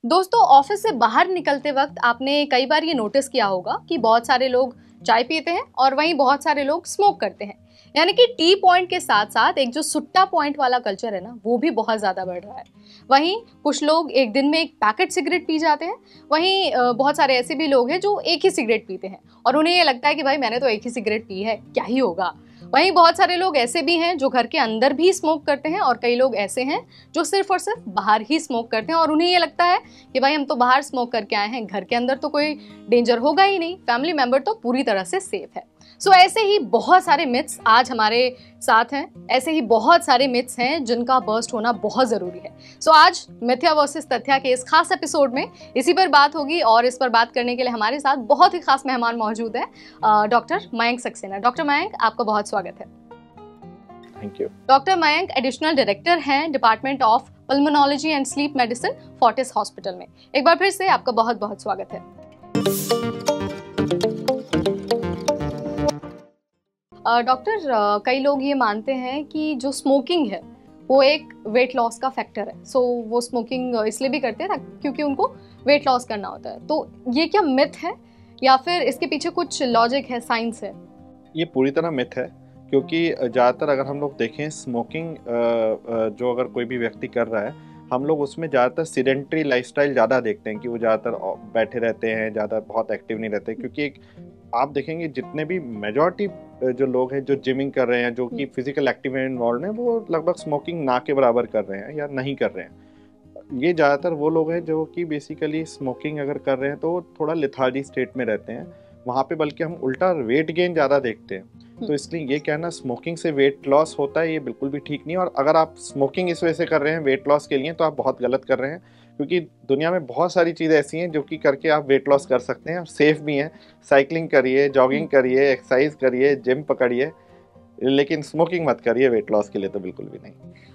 दोस्तों, ऑफिस से बाहर निकलते वक्त आपने कई बार ये नोटिस किया होगा कि बहुत सारे लोग चाय पीते हैं और वहीं बहुत सारे लोग स्मोक करते हैं। यानी कि टी पॉइंट के साथ साथ एक जो सुट्टा पॉइंट वाला कल्चर है ना, वो भी बहुत ज़्यादा बढ़ रहा है। वहीं कुछ लोग एक दिन में एक पैकेट सिगरेट पी जाते हैं, वहीं बहुत सारे ऐसे भी लोग हैं जो एक ही सिगरेट पीते हैं और उन्हें ये लगता है कि भाई मैंने तो एक ही सिगरेट पी है, क्या ही होगा। वहीं बहुत सारे लोग ऐसे भी हैं जो घर के अंदर भी स्मोक करते हैं और कई लोग ऐसे हैं जो सिर्फ और सिर्फ बाहर ही स्मोक करते हैं और उन्हें ये लगता है कि भाई हम तो बाहर स्मोक करके आए हैं, घर के अंदर तो कोई डेंजर होगा ही नहीं, फैमिली मेंबर तो पूरी तरह से सेफ है। सो ऐसे ही बहुत सारे मिथ्स आज हमारे साथ हैं, ऐसे ही बहुत सारे मिथ्स हैं जिनका बर्स्ट होना बहुत ज़रूरी है। सो आज मिथ्या वर्सेस तथ्या के इस खास एपिसोड में इसी पर बात होगी और इस पर बात करने के लिए हमारे साथ बहुत ही खास मेहमान मौजूद है, डॉक्टर मयंक सक्सेना। डॉक्टर मयंक, आपका बहुत स्वागत है। Thank you. Doctor Mayank additional director हैं department of pulmonology and sleep medicine, Fortis hospital में। एक बार फिर से आपका बहुत बहुत स्वागत है। डॉक्टर, कई लोग ये मानते हैं कि जो स्मोकिंग है वो एक वेट लॉस का फैक्टर है। सो वो स्मोकिंग इसलिए भी करते हैं क्योंकि उनको वेट लॉस करना होता है। तो ये क्या मिथ है या फिर इसके पीछे कुछ लॉजिक है, साइंस है? ये पूरी तरह मिथ है, क्योंकि ज़्यादातर अगर हम लोग देखें स्मोकिंग जो अगर कोई भी व्यक्ति कर रहा है, हम लोग उसमें ज़्यादातर सीडेंटरी लाइफस्टाइल ज़्यादा देखते हैं कि वो ज़्यादातर बैठे रहते हैं, ज़्यादा बहुत एक्टिव नहीं रहते। क्योंकि एक आप देखेंगे जितने भी मेजॉरिटी जो लोग हैं जो जिमिंग कर रहे हैं, जो कि फिजिकल एक्टिव इन्वॉल्व हैं, वो लगभग स्मोकिंग ना के बराबर कर रहे हैं या नहीं कर रहे हैं। ये ज़्यादातर वो लोग हैं जो कि बेसिकली स्मोकिंग अगर कर रहे हैं तो थोड़ा लेथार्जी स्टेट में रहते हैं। वहाँ पे बल्कि हम उल्टा वेट गेन ज़्यादा देखते हैं। तो इसलिए ये कहना स्मोकिंग से वेट लॉस होता है, ये बिल्कुल भी ठीक नहीं है। और अगर आप स्मोकिंग इस वजह से कर रहे हैं वेट लॉस के लिए, तो आप बहुत गलत कर रहे हैं, क्योंकि दुनिया में बहुत सारी चीज़ें ऐसी हैं जो कि करके आप वेट लॉस कर सकते हैं और सेफ भी हैं। साइकिलिंग करिए, जॉगिंग करिए, एक्सरसाइज करिए, जिम पकड़िए, लेकिन स्मोकिंग मत करिए वेट लॉस के लिए तो बिल्कुल भी नहीं।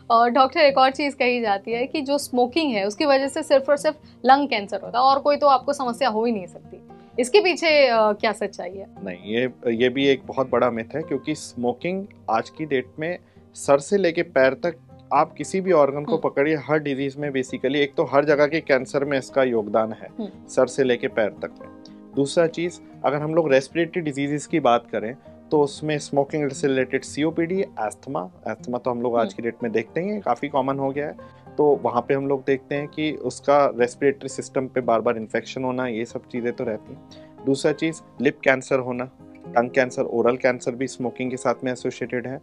और डॉक्टर, एक और चीज़ कही जाती है कि जो स्मोकिंग है उसकी वजह से सिर्फ और सिर्फ लंग कैंसर होता है और कोई तो आपको समस्या हो ही नहीं सकती। इसके पीछे क्या सच्चाई है? नहीं, ये भी एक बहुत बड़ा मिथ है, क्योंकि स्मोकिंग आज की डेट में सर से लेके पैर तक आप किसी भी ऑर्गन को पकड़िए, हर डिजीज में बेसिकली एक तो हर जगह के कैंसर में इसका योगदान है, सर से लेके पैर तक में। दूसरा चीज़, अगर हम लोग रेस्पिरेटरी डिजीजेस की बात करें तो उसमें स्मोकिंग से रिलेटेड सीओपीडी, एस्थमा तो हम लोग आज की डेट में देखते हैं, काफ़ी कॉमन हो गया है। तो वहाँ पे हम लोग देखते हैं कि उसका रेस्पिरेटरी सिस्टम पे बार बार इन्फेक्शन होना, ये सब चीज़ें तो रहती हैं। दूसरा चीज़, लिप कैंसर होना, टंग कैंसर, ओरल कैंसर भी स्मोकिंग के साथ में एसोसिएटेड है।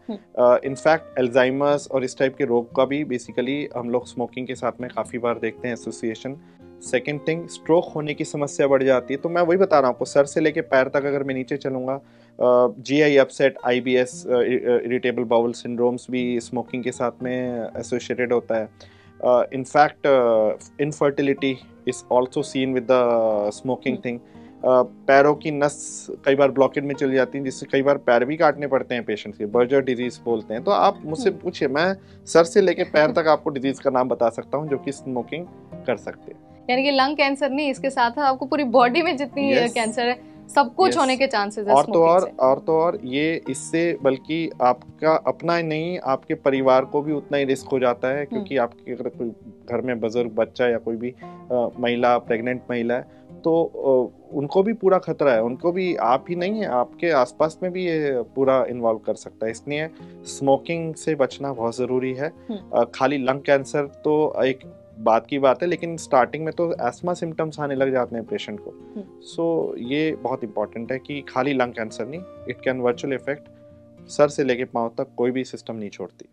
इनफैक्ट एल्जाइमर्स और इस टाइप के रोग का भी बेसिकली हम लोग स्मोकिंग के साथ में काफ़ी बार देखते हैं एसोसिएशन। सेकेंड थिंग, स्ट्रोक होने की समस्या बढ़ जाती है। तो मैं वही बता रहा हूँ आपको, सर से लेके पैर तक अगर मैं नीचे चलूँगा, GI upset, IBS, irritable bowel syndromes भी स्मोकिंग के साथ में एसोसिएटेड होता है। In fact infertility is also seen with the smoking thing. पैरों की नस कई बार ब्लॉकेज में चली जाती है, जिससे कई बार पैर भी काटने पड़ते हैं पेशेंट्स के, बर्जर डिजीज बोलते हैं। तो आप मुझसे पूछिए, मैं सर से लेके पैर तक आपको डिजीज का नाम बता सकता हूँ जो कि स्मोकिंग कर सकते हैं। यानी कि लंग कैंसर नहीं, इसके साथ आपको पूरी बॉडी में जितनी कैंसर है सब कुछ होने के चांसेस है। और तो और ये इससे बल्कि आपका अपना ही नहीं, आपके परिवार को भी उतना ही रिस्क हो जाता है, क्योंकि आपके अगर कोई घर में बुजुर्ग बच्चा या कोई भी महिला, प्रेग्नेंट महिला है, तो उनको भी पूरा खतरा है। उनको भी, आप ही नहीं है, आपके आसपास में भी ये पूरा इन्वॉल्व कर सकता है। इसलिए स्मोकिंग से बचना बहुत ज़रूरी है। खाली लंग कैंसर तो एक बात की बात है, लेकिन स्टार्टिंग में तो एस्मा सिम्टम्स आने लग जाते हैं पेशेंट को। सो ये बहुत इंपॉर्टेंट है कि खाली लंग कैंसर नहीं, it can virtual effect sir से लेके पांव तक, कोई भी सिस्टम नहीं छोड़ती।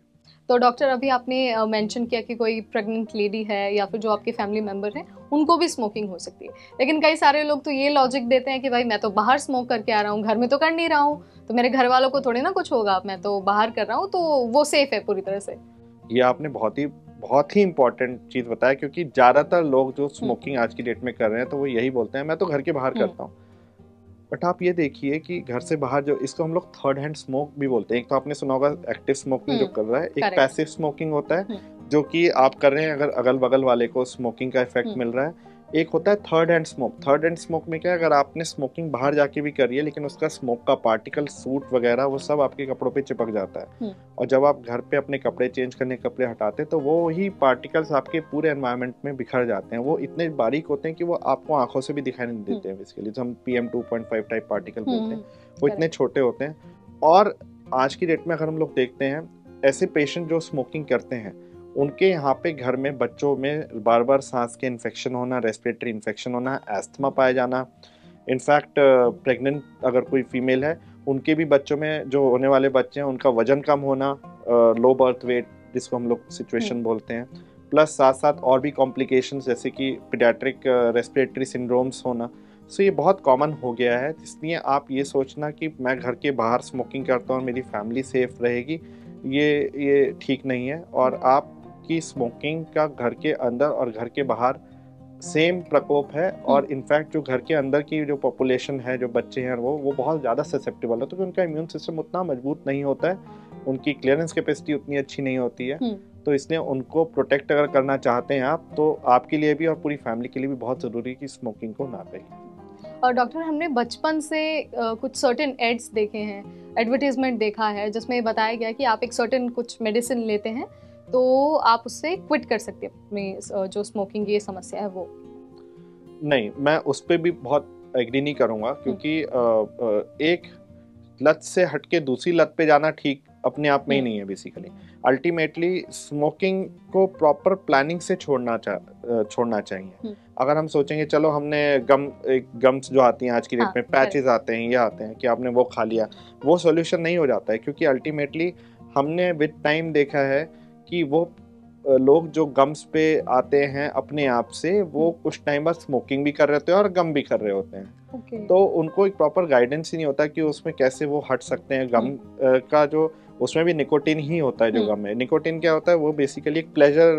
तो डॉक्टर, अभी आपने मेंशन किया कि कोई प्रेग्नेंट लेडी है या फिर जो आपके फैमिली मेंबर हैं उनको भी स्मोकिंग हो सकती है, लेकिन कई सारे लोग तो ये लॉजिक देते हैं कि भाई मैं तो बाहर स्मोक करके आ रहा हूँ, घर में तो कर नहीं रहा हूँ, तो मेरे घर वालों को थोड़ी ना कुछ होगा, मैं तो बाहर कर रहा हूँ तो वो सेफ है पूरी तरह से। ये आपने बहुत ही इंपॉर्टेंट चीज़ बताया, क्योंकि ज़्यादातर लोग जो स्मोकिंग आज की डेट में कर रहे हैं तो वो यही बोलते हैं मैं तो घर के बाहर करता हूँ। बट आप ये देखिए कि घर से बाहर, जो इसको हम लोग थर्ड हैंड स्मोक भी बोलते हैं। एक तो आपने सुना होगा एक्टिव स्मोकिंग जो कर रहा है, एक पैसिव स्मोकिंग होता है जो कि आप कर रहे हैं, अगर अगल बगल वाले को स्मोकिंग का इफेक्ट मिल रहा है। एक होता है third hand smoke. Third hand smoke में क्या है, अगर आपने स्मोकिंग बाहर जाके भी करी है लेकिन उसका स्मोक का पार्टिकल, सूट वगैरह वो सब आपके कपड़ों पे चिपक जाता है, और जब आप घर पे अपने कपड़े चेंज करने कपड़े हटाते हैं तो वो ही पार्टिकल्स आपके पूरे एनवायरनमेंट में बिखर जाते हैं। वो इतने बारीक होते हैं कि वो आपको आंखों से भी दिखाई नहीं देते हैं बेसिकली, जो हम PM2.5 टाइप पार्टिकल बोलते हैं, वो इतने छोटे होते हैं। और आज की डेट में अगर हम लोग देखते हैं, ऐसे पेशेंट जो स्मोकिंग करते हैं उनके यहाँ पे घर में बच्चों में बार बार सांस के इन्फेक्शन होना, रेस्पिरेटरी इन्फेक्शन होना, एस्थमा पाया जाना। इनफैक्ट प्रेग्नेंट अगर कोई फीमेल है, उनके भी बच्चों में जो होने वाले बच्चे हैं उनका वजन कम होना, लो बर्थ वेट जिसको हम लोग सिचुएशन बोलते हैं, प्लस साथ साथ और भी कॉम्प्लिकेशंस जैसे कि पीडियाट्रिक रेस्पिरेटरी सिंड्रोम्स होना। सो ये बहुत कॉमन हो गया है। इसलिए आप ये सोचना कि मैं घर के बाहर स्मोकिंग करता हूँ और मेरी फैमिली सेफ रहेगी, ये ठीक नहीं है। और आपकी स्मोकिंग का घर के अंदर और घर के बाहर सेम प्रकोप है। और इनफैक्ट जो घर के अंदर की जो पॉपुलेशन है, जो बच्चे हैं, वो बहुत ज़्यादा ससेप्टेबल है, तो उनका इम्यून सिस्टम उतना मजबूत नहीं होता है, उनकी क्लियरेंस कैपेसिटी उतनी अच्छी नहीं होती है। तो इसलिए उनको प्रोटेक्ट अगर करना चाहते हैं आप, तो आपके लिए भी और पूरी फैमिली के लिए भी बहुत ज़रूरी है कि स्मोकिंग को ना करें। और डॉक्टर, हमने बचपन से कुछ सर्टेन एड्स देखे हैं, एडवर्टीजमेंट देखा है जिसमें बताया गया कि आप एक सर्टेन कुछ मेडिसिन लेते हैं तो आप उससे क्विट कर सकते हैं अपनी जो स्मोकिंग की समस्या है वो। नहीं, मैं उस पर भी बहुत एग्री नहीं करूँगा, क्योंकि एक लत से हटके दूसरी लत पे जाना ठीक अपने आप में ही नहीं है बेसिकली। अल्टीमेटली स्मोकिंग को प्रॉपर प्लानिंग से छोड़ना चाहिए। अगर हम सोचेंगे चलो हमने गम्स जो आती हैं आज की डेट में, पैचेस आते हैं, ये आते हैं कि आपने वो खा लिया, वो सॉल्यूशन नहीं हो जाता है। क्योंकि अल्टीमेटली हमने विद टाइम देखा है कि वो लोग जो गम्स पे आते हैं अपने आप से, वो कुछ टाइम बाद स्मोकिंग भी कर रहे होते हैं और गम भी कर रहे होते हैं। तो उनको एक प्रॉपर गाइडेंस ही नहीं होता कि उसमें कैसे वो हट सकते हैं। गम का जो उसमें भी निकोटिन ही होता है जो गम है। निकोटिन क्या होता है, वो बेसिकली एक प्लेजर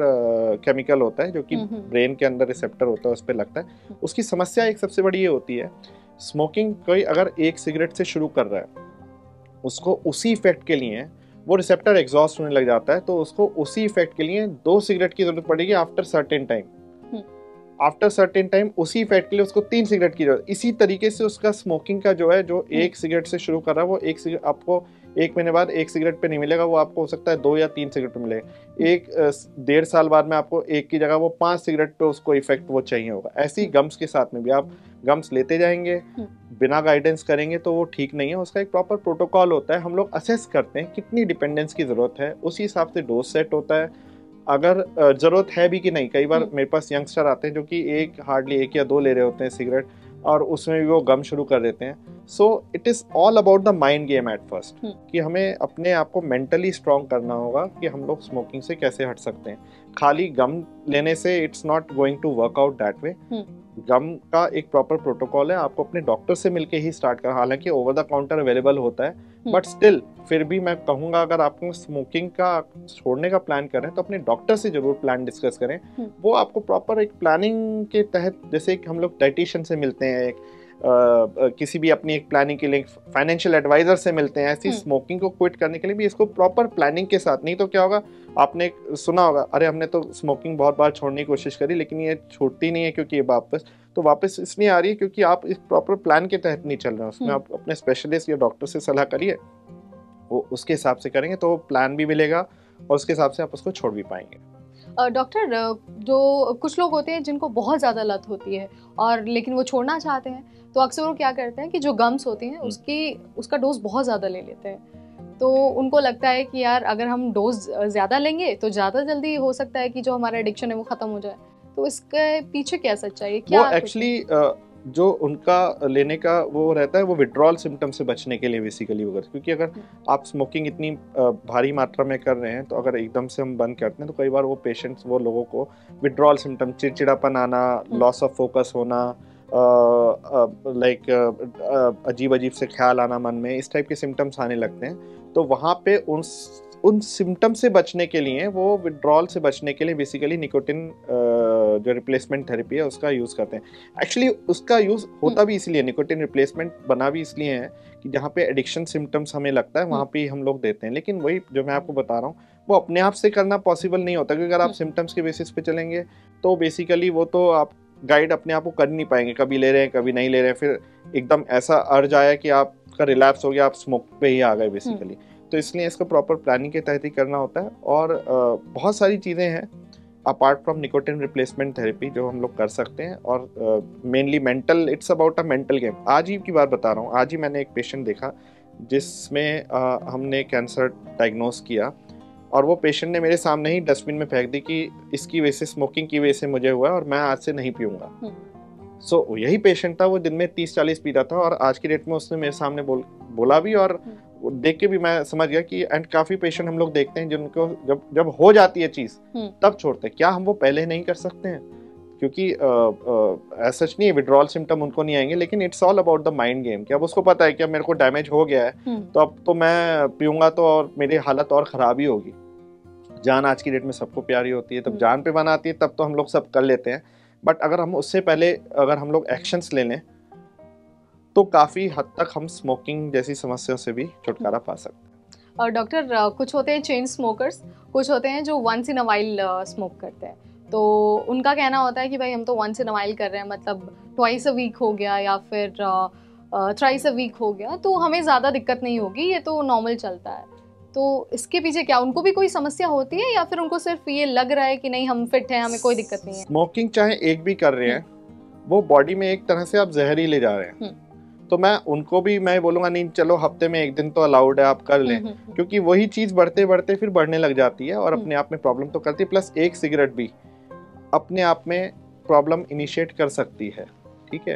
केमिकल होता है जो कि ब्रेन के अंदर रिसेप्टर होता है, उस पर लगता है। उसकी समस्या एक सबसे बड़ी ये होती है, स्मोकिंग कोई अगर एक सिगरेट से शुरू कर रहा है, उसको उसी इफेक्ट के लिए वो रिसेप्टर एग्जॉस्ट होने लग जाता है, तो उसको उसी इफेक्ट के लिए 2 सिगरेट की जरूरत पड़ेगी आफ्टर सर्टेन टाइम। उसी इफेक्ट के लिए उसको 3 सिगरेट की जरूरत। इसी तरीके से उसका स्मोकिंग का जो है, जो एक सिगरेट से शुरू कर रहा है, वो एक सिगरेट आपको 1 महीने बाद 1 सिगरेट पे नहीं मिलेगा, वो आपको हो सकता है 2 या 3 सिगरेट पे मिलेगा। 1.5 साल बाद में आपको एक की जगह वो 5 सिगरेट पे उसको इफेक्ट वो चाहिए होगा। ऐसे ही गम्स के साथ में भी आप गम्स लेते जाएंगे बिना गाइडेंस करेंगे तो वो ठीक नहीं है। उसका एक प्रॉपर प्रोटोकॉल होता है, हम लोग असेस करते हैं कितनी डिपेंडेंस की जरूरत है, उसी हिसाब से डोज सेट होता है। अगर जरूरत है भी कि नहीं, कई बार मेरे पास यंगस्टर आते हैं जो कि हार्डली 1 या 2 ले रहे होते हैं सिगरेट, और उसमें भी वो गम शुरू कर देते हैं। So it is all about the mind game at first, कि हमें अपने आप को मेंटली स्ट्रांग करना होगा कि हम लोग स्मोकिंग से कैसे हट सकते हैं। खाली गम लेने से it's not going to work out that way. Gum का एक प्रॉपर प्रोटोकॉल है, आपको अपने डॉक्टर से मिलके ही स्टार्ट करना। हालांकि ओवर द काउंटर अवेलेबल होता है, बट स्टिल फिर भी मैं कहूँगा अगर आपको स्मोकिंग का छोड़ने का प्लान कर रहे हैं तो अपने डॉक्टर से जरूर प्लान डिस्कस करें। वो आपको प्रॉपर एक प्लानिंग के तहत, जैसे हम लोग डाइटिशियन से मिलते हैं, किसी भी अपनी एक प्लानिंग के लिए फाइनेंशियल एडवाइजर से मिलते हैं, ऐसी स्मोकिंग को क्विट करने के लिए भी इसको प्रॉपर प्लानिंग के साथ। नहीं तो क्या होगा, आपने सुना होगा, अरे हमने तो स्मोकिंग बहुत बार छोड़ने की कोशिश करी लेकिन ये छूटती नहीं है, क्योंकि ये वापस इसलिए आ रही है क्योंकि आप इस प्रॉपर प्लान के तहत नहीं चल रहे हैं। उसमें आप अपने स्पेशलिस्ट या डॉक्टर से सलाह करिए, वो उसके हिसाब से करेंगे तो प्लान भी मिलेगा और उसके हिसाब से आप उसको छोड़ भी पाएंगे। डॉक्टर, जो कुछ लोग होते हैं जिनको बहुत ज़्यादा लत होती है और लेकिन वो छोड़ना चाहते हैं, तो अक्सर वो क्या करते हैं कि जो गम्स होती हैं उसका डोज बहुत ज़्यादा ले लेते हैं। तो उनको लगता है कि यार अगर हम डोज ज़्यादा लेंगे तो ज़्यादा जल्दी हो सकता है कि जो हमारा एडिक्शन है वो ख़त्म हो जाए। तो इसके पीछे क्या सच्चाई है? क्या वो एक्चुअली जो उनका लेने का वो रहता है, वो विड्रॉल सिम्टम से बचने के लिए बेसिकली होगा। क्योंकि अगर आप स्मोकिंग इतनी भारी मात्रा में कर रहे हैं, तो अगर एकदम से हम बंद करते हैं तो कई बार वो पेशेंट्स, वो लोगों को विड्रॉल सिम्टम, चिड़चिड़ापन आना, लॉस ऑफ फोकस होना, लाइक अजीब से ख्याल आना मन में, इस टाइप के सिम्टम्स आने लगते हैं। तो वहाँ पे उन सिम्टम से बचने के लिए, वो विड्रॉल से बचने के लिए बेसिकली निकोटिन जो रिप्लेसमेंट थेरेपी है उसका यूज़ करते हैं। एक्चुअली उसका यूज़ होता भी इसलिए, निकोटिन रिप्लेसमेंट बना भी इसलिए है कि जहाँ पे एडिक्शन सिम्टम्स हमें लगता है वहाँ पे हम लोग देते हैं। लेकिन वही जो मैं आपको बता रहा हूँ, वो अपने आप से करना पॉसिबल नहीं होता, क्योंकि अगर आप सिम्टम्स के बेसिस पे चलेंगे तो बेसिकली वो तो आप गाइड अपने आप को कर नहीं पाएंगे, कभी ले रहे हैं कभी नहीं ले रहे हैं, फिर एकदम ऐसा अर्ज आया कि आपका रिलैप्स हो गया, आप स्मोक पे ही आ गए बेसिकली। तो इसलिए इसको प्रॉपर प्लानिंग के तहत ही करना होता है। और बहुत सारी चीज़ें हैं apart from nicotine replacement therapy जो हम लोग कर सकते हैं। और mainly mental, it's about a mental game. आज ही की बात बता रहा हूँ, आज ही मैंने एक पेशेंट देखा जिसमें हमने कैंसर डायग्नोस किया, और वो पेशेंट ने मेरे सामने ही डस्टबिन में फेंक दी कि इसकी वजह से, स्मोकिंग की वजह से मुझे हुआ और मैं आज से नहीं पीऊँगा। सो यही पेशेंट था, वो दिन में 30-40 पी रहा था, और आज की डेट में उसने मेरे सामने बोला भी, और देख के भी मैं समझ गया कि एंड काफ़ी पेशेंट हम लोग देखते हैं जिनको जब हो जाती है चीज़ तब छोड़ते हैं। क्या हम वो पहले नहीं कर सकते हैं? क्योंकि ऐसा नहीं है, विड्रॉल सिम्टम उनको नहीं आएंगे, लेकिन it's all about the mind game कि अब उसको पता है कि अब मेरे को डैमेज हो गया है, तो अब तो मैं पीऊँगा तो और मेरी हालत और ख़राब ही होगी। जान आज की डेट में सबको प्यारी होती है, तब जान पे बनाती है, तब तो हम लोग सब कर लेते हैं। बट अगर हम उससे पहले अगर हम लोग एक्शंस ले लें तो काफ़ी हद तक हम स्मोकिंग जैसी समस्याओं से भी छुटकारा पा सकते हैं। और डॉक्टर, कुछ होते हैं चेन स्मोकर्स, कुछ होते हैं जो once in a while smoke करते हैं, तो उनका कहना होता है कि भाई हम तो वंस इन अ वाइल कर रहे हैं, मतलब ट्वाइस अ वीक हो गया या फिर थ्राइस अ वीक हो गया, तो हमें ज़्यादा दिक्कत नहीं होगी, ये तो नॉर्मल चलता है। तो इसके पीछे क्या उनको भी कोई समस्या होती है, या फिर उनको सिर्फ ये लग रहा है कि नहीं हम फिट हैं, हमें कोई दिक्कत नहीं है? स्मोकिंग चाहे एक भी कर रहे हैं, वो बॉडी में एक तरह से आप जहर ही ले जा रहे हैं। तो मैं उनको भी मैं बोलूँगा नहीं, चलो हफ्ते में एक दिन तो अलाउड है, आप कर लें, क्योंकि वही चीज़ बढ़ते बढ़ते फिर बढ़ने लग जाती है और अपने आप में प्रॉब्लम तो करती है। प्लस एक सिगरेट भी अपने आप में प्रॉब्लम इनिशिएट कर सकती है, ठीक है।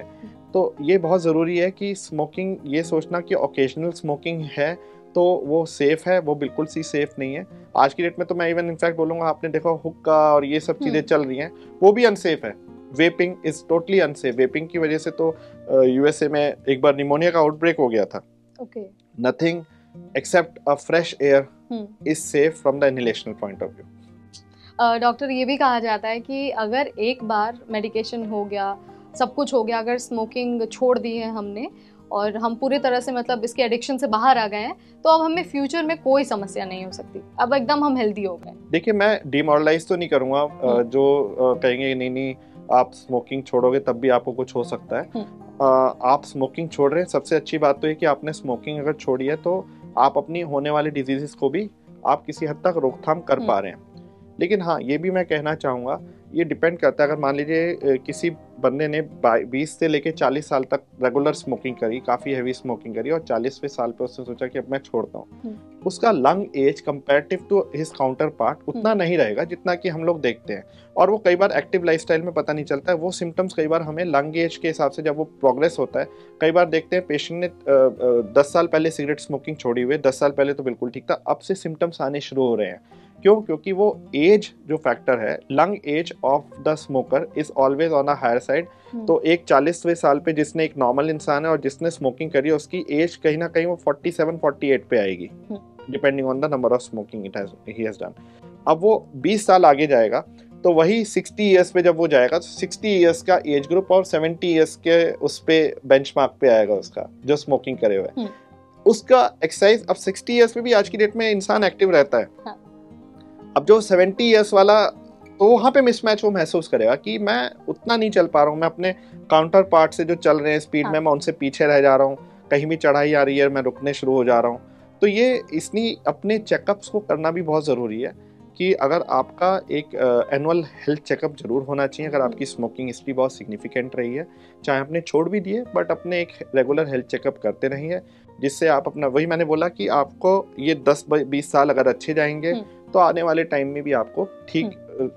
तो ये बहुत ज़रूरी है कि स्मोकिंग, ये सोचना कि ओकेजनल स्मोकिंग है तो वो सेफ है, वो बिल्कुल सी सेफ नहीं है। आज की डेट में तो मैं इवन इनफैक्ट बोलूँगा, आपने देखा हुक्का और ये सब चीज़ें चल रही हैं, वो भी अनसेफ है। Vaping is totally unsafe. Vaping की वजह से तो यूएसए में एक बार निमोनिया का आउटब्रेक हो गया था। Nothing accept a fresh air is safe from the inhalational point of view. Doctor, ये भी कहा जाता है कि अगर एक बार मेडिकेशन हो गया, सब कुछ हो गया, अगर स्मोकिंग छोड़ दी है हमने और हम पूरी तरह से मतलब इसके एडिक्शन से बाहर आ गए हैं, तो अब हमें फ्यूचर में कोई समस्या नहीं हो सकती, अब एकदम हम हेल्दी हो गए। देखिए, मैं डिमोरलाइज तो नहीं करूँगा जो कहेंगे नहीं आप स्मोकिंग छोड़ोगे तब भी आपको कुछ हो सकता है। आप स्मोकिंग छोड़ रहे हैं, सबसे अच्छी बात तो ये कि आपने स्मोकिंग अगर छोड़ी है तो आप अपनी होने वाली डिजीजेस को भी आप किसी हद तक रोकथाम कर पा रहे हैं। लेकिन हाँ, ये भी मैं कहना चाहूँगा, ये डिपेंड करता है। अगर मान लीजिए किसी बंदे ने 20 से लेके 40 साल तक रेगुलर स्मोकिंग करी, काफ़ी हैवी स्मोकिंग करी, और 40वें साल पे उसने सोचा कि अब मैं छोड़ता हूँ, उसका lung age comparative to his counterpart उतना नहीं रहेगा जितना कि हम लोग देखते हैं। और वो कई बार एक्टिव लाइफस्टाइल में पता नहीं चलता है, वो सिम्टम्स कई बार हमें लंग एज के हिसाब से जब वो प्रोग्रेस होता है, कई बार देखते हैं पेशेंट ने 10 साल पहले सिगरेट स्मोकिंग छोड़ी हुई, 10 साल पहले तो बिल्कुल ठीक था, अब से सिम्टम्स आने शुरू हो रहे हैं। क्यों? क्योंकि वो एज जो फैक्टर है, lung age of the smoker is always on a higher side. तो एक 40वें साल पे जिसने, एक नॉर्मल इंसान है और जिसने स्मोकिंग करी है, उसकी एज कहीं ना कहीं वो 47-48 पे आएगी, depending on the number of smoking he has done. अब वो 20 साल आगे जाएगा तो वही 60 ईयर्स पे जब वो जाएगा तो 60 ईयर्स का एज ग्रुप और 70 ईयर्स के उस पे बेंचमार्क पे आएगा उसका, जो स्मोकिंग करे हुए उसका एक्सरसाइज। अब 60 ईयर्स में भी आज की डेट में इंसान एक्टिव रहता है। हाँ। अब जो 70 ईयर्स वाला, तो वहाँ पे मिसमैच वो महसूस करेगा कि मैं उतना नहीं चल पा रहा हूँ, मैं अपने काउंटर पार्ट से जो चल रहे हैं स्पीड में, मैं उनसे पीछे रह जा रहा हूँ, कहीं भी चढ़ाई आ रही है मैं रुकने शुरू हो जा रहा हूँ। तो ये इसलिए अपने चेकअप्स को करना भी बहुत ज़रूरी है कि अगर आपका एक एनुअल हेल्थ चेकअप जरूर होना चाहिए। अगर आपकी स्मोकिंग हिस्ट्री बहुत सिग्निफिकेंट रही है, चाहे आपने छोड़ भी दिए, बट अपने एक रेगुलर हेल्थ चेकअप करते रहिए, जिससे आप अपना, वही मैंने बोला कि आपको ये 10-20 साल अगर अच्छे जाएंगे तो आने वाले टाइम में भी आपको ठीक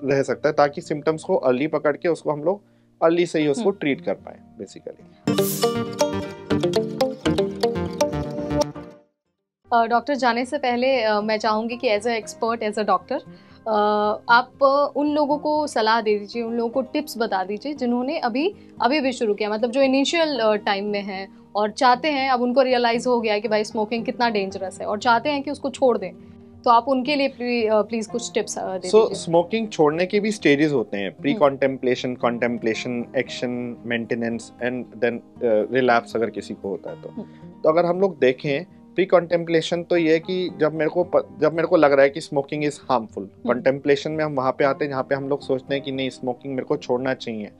रह सकता है, ताकि सिम्टम्स को अर्ली पकड़ के उसको हम लोग अर्ली से ही उसको ट्रीट कर पाए बेसिकली। डॉक्टर, जाने से पहले मैं चाहूँगी कि as a expert, as a doctor, आप उन लोगों को सलाह दे दीजिए, उन लोगों को टिप्स बता दीजिए जिन्होंने अभी भी शुरू किया, मतलब जो इनिशियल टाइम में है और चाहते हैं, अब उनको रियलाइज़ हो गया है कि भाई स्मोकिंग कितना डेंजरस है और चाहते हैं कि उसको छोड़ दें, तो आप उनके लिए प्लीज कुछ टिप्स दे दीजिए। स्मोकिंग छोड़ने के भी स्टेजेस होते हैं, precontemplation, contemplation, action, maintenance and then relapse अगर किसी को होता है तो अगर हम लोग देखें प्री कॉन्टेम्पलेशन तो ये है कि जब मेरे को लग रहा है कि स्मोकिंग इज हार्मफुल। कॉन्टेम्पलेशन में हम वहाँ पे आते हैं जहाँ पे हम लोग सोचते हैं कि नहीं, स्मोकिंग मेरे को छोड़ना चाहिए।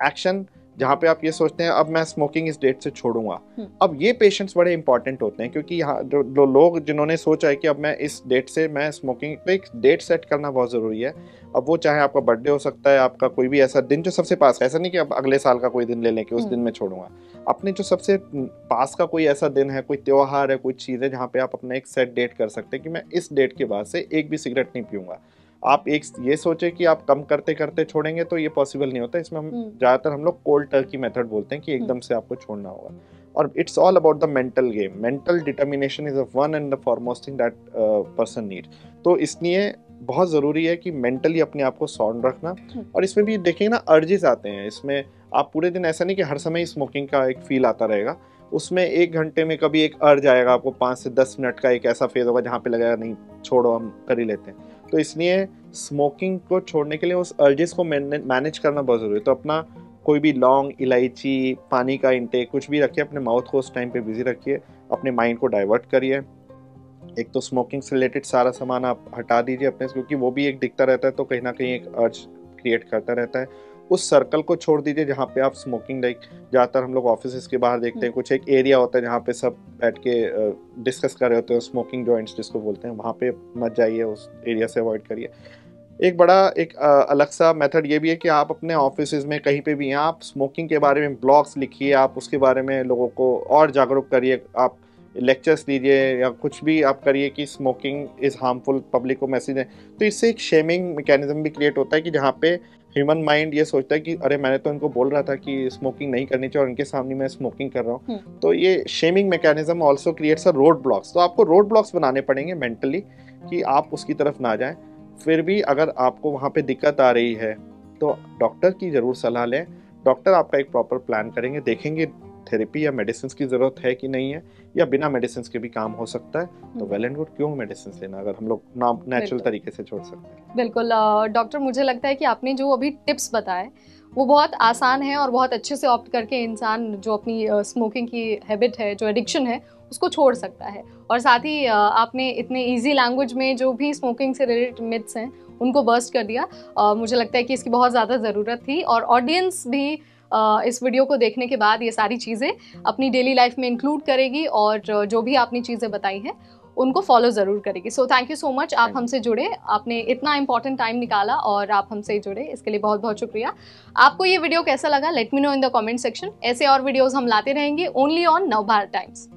एक्शन जहाँ पे आप ये सोचते हैं अब मैं स्मोकिंग इस डेट से छोड़ूंगा। अब ये पेशेंट्स बड़े इंपॉर्टेंट होते हैं, क्योंकि यहाँ जो लोग जिन्होंने सोचा है कि अब मैं इस डेट से मैं स्मोकिंग, तो एक डेट सेट करना बहुत ज़रूरी है। अब वो चाहे आपका बर्थडे हो सकता है, आपका कोई भी ऐसा दिन जो सबसे पास, ऐसा नहीं कि अब अगले साल का कोई दिन ले लें कि उस दिन में छोड़ूंगा। अपने जो सबसे पास का कोई ऐसा दिन है, कोई त्योहार है, कोई चीज़ है जहाँ पे आप अपना एक सेट डेट कर सकते हैं कि मैं इस डेट के बाद से एक भी सिगरेट नहीं पीऊंगा। आप एक ये सोचे कि आप कम करते करते छोड़ेंगे तो ये पॉसिबल नहीं होता। इसमें ज़्यादातर हम लोग कोल्ड टर्की मेथड बोलते हैं कि एकदम से आपको छोड़ना होगा। और it's all about the mental game. Mental determination is the one and the foremost thing that person need. तो इसलिए बहुत ज़रूरी है कि मेंटली अपने आप को साउंड रखना। और इसमें भी देखिए ना, अर्जेस आते हैं इसमें। आप पूरे दिन ऐसा नहीं कि हर समय स्मोकिंग का एक फील आता रहेगा, उसमें 1 घंटे में कभी एक अर्ज आएगा आपको, 5 से 10 मिनट का एक ऐसा फेज होगा जहाँ पे लगेगा नहीं छोड़ो, हम कर ही लेते हैं। तो इसलिए स्मोकिंग को छोड़ने के लिए उस अर्जेस को मैनेज करना बहुत ज़रूरी है। तो अपना कोई भी लौंग, इलायची, पानी का इंटेक कुछ भी रखिए, अपने माउथ को उस टाइम पे बिजी रखिए, अपने माइंड को डाइवर्ट करिए। एक तो स्मोकिंग से रिलेटेड सारा सामान आप हटा दीजिए अपने से, क्योंकि वो भी एक दिखता रहता है तो कहीं ना कहीं एक अर्ज क्रिएट करता रहता है। उस सर्कल को छोड़ दीजिए जहाँ पे आप स्मोकिंग, लाइक ज़्यादातर हम लोग ऑफिस के बाहर देखते हैं कुछ एक एरिया होता है जहाँ पे सब बैठ के डिस्कस कर रहे होते हैं, स्मोकिंग जॉइंट्स जिसको बोलते हैं, वहाँ पे मत जाइए, उस एरिया से अवॉइड करिए। एक बड़ा अलग सा मेथड ये भी है कि आप अपने ऑफिस में कहीं पे भी हैं, आप स्मोकिंग के बारे में ब्लॉग्स लिखिए, आप उसके बारे में लोगों को और जागरूक करिए, आप लेक्चर्स दीजिए या कुछ भी आप करिए कि स्मोकिंग इज़ हार्मफुल, पब्लिक को मैसेज दें। तो इससे एक शेमिंग मैकेनिज्म भी क्रिएट होता है कि जहाँ पे ह्यूमन माइंड ये सोचता है कि अरे मैंने तो इनको बोल रहा था कि स्मोकिंग नहीं करनी चाहिए और इनके सामने मैं स्मोकिंग कर रहा हूँ। तो ये shaming mechanism also creates a road blocks. तो आपको रोड ब्लॉक्स बनाने पड़ेंगे मेंटली कि आप उसकी तरफ ना जाएं। फिर भी अगर आपको वहाँ पे दिक्कत आ रही है तो डॉक्टर की ज़रूर सलाह लें। डॉक्टर आपका एक प्रॉपर प्लान करेंगे, देखेंगे थेरेपी या मेडिसिन की ज़रूरत है कि नहीं है, या बिना मेडिसिन के भी काम हो सकता है। तो वेल एंड गुड, क्यों मेडिसिन लेना अगर हम लोग नेचुरल तरीके से छोड़ सकते हैं। बिल्कुल डॉक्टर, मुझे लगता है कि आपने जो अभी टिप्स बताए वो बहुत आसान है और बहुत अच्छे से ऑप्ट करके इंसान जो अपनी स्मोकिंग की हैबिट है, जो एडिक्शन है, उसको छोड़ सकता है। और साथ ही आपने इतने इजी लैंग्वेज में जो भी स्मोकिंग से रिलेटेड मिथ्स हैं उनको बर्स्ट कर दिया। मुझे लगता है कि इसकी बहुत ज़्यादा ज़रूरत थी और ऑडियंस भी इस वीडियो को देखने के बाद ये सारी चीज़ें अपनी डेली लाइफ में इंक्लूड करेगी और जो भी आपने चीज़ें बताई हैं उनको फॉलो ज़रूर करेगी। So thank you so much, आप हमसे जुड़े, आपने इतना इंपॉर्टेंट टाइम निकाला और आप हमसे जुड़े, इसके लिए बहुत बहुत शुक्रिया। आपको ये वीडियो कैसा लगा, let me know in the comment section. ऐसे और वीडियोस हम लाते रहेंगे ओनली ऑन नवभारत टाइम्स।